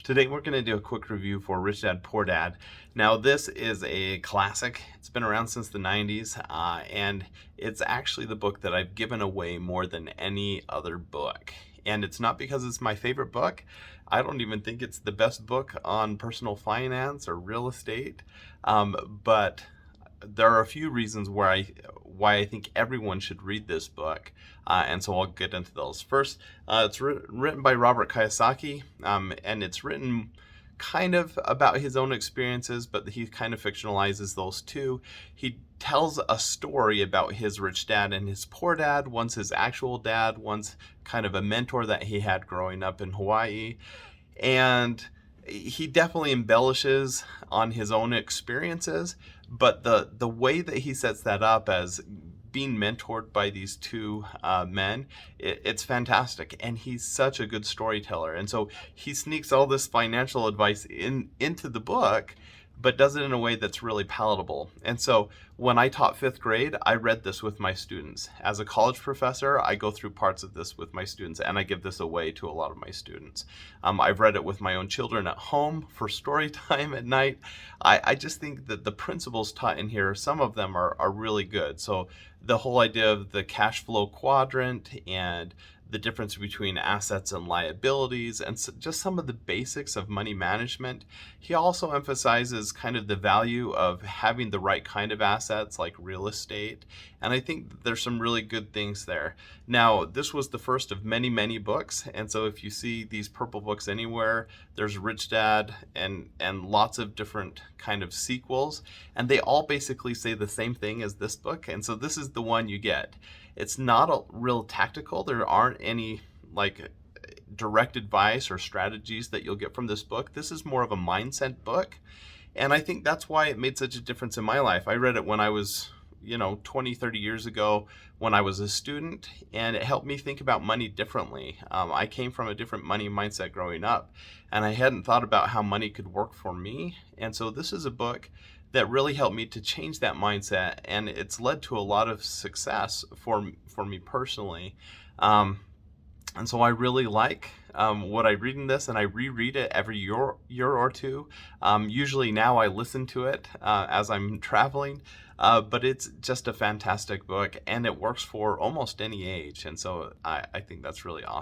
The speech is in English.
Today we're going to do a quick review for Rich Dad Poor Dad. Now this is a classic. It's been around since the 90s, and it's actually the book that I've given away more than any other book. And it's not because it's my favorite book. I don't even think it's the best book on personal finance or real estate, but there are a few reasons why I think everyone should read this book, and so I'll get into those. First, it's written by Robert Kiyosaki, and it's written kind of about his own experiences, but he kind of fictionalizes those too. He tells a story about his rich dad and his poor dad. One's his actual dad, one's kind of a mentor that he had growing up in Hawaii, and he definitely embellishes on his own experiences, but the way that he sets that up as being mentored by these two men, it's fantastic, and he's such a good storyteller. And so he sneaks all this financial advice into the book, but does it in a way that's really palatable. And so when I taught fifth grade, I read this with my students. As a college professor, I go through parts of this with my students, and I give this away to a lot of my students. I've read it with my own children at home for story time at night. I just think that the principles taught in here, some of them are really good. So the whole idea of the cash flow quadrant and the difference between assets and liabilities, and just some of the basics of money management. He also emphasizes kind of the value of having the right kind of assets like real estate, and I think there's some really good things there. Now, this was the first of many, many books, and so if you see these purple books anywhere, there's Rich Dad and lots of different kind of sequels, and they all basically say the same thing as this book, and so this is the one you get. It's not a real tactical. There aren't any like direct advice or strategies that you'll get from this book. This is more of a mindset book, and I think that's why it made such a difference in my life. I read it when I was 20, 30 years ago when I was a student, and it helped me think about money differently. I came from a different money mindset growing up, and I hadn't thought about how money could work for me. And so this is a book that really helped me to change that mindset, and it's led to a lot of success for me personally. And so I really like what I read in this, and I reread it every year or two. Usually now I listen to it as I'm traveling, but it's just a fantastic book, and it works for almost any age, and so I think that's really awesome.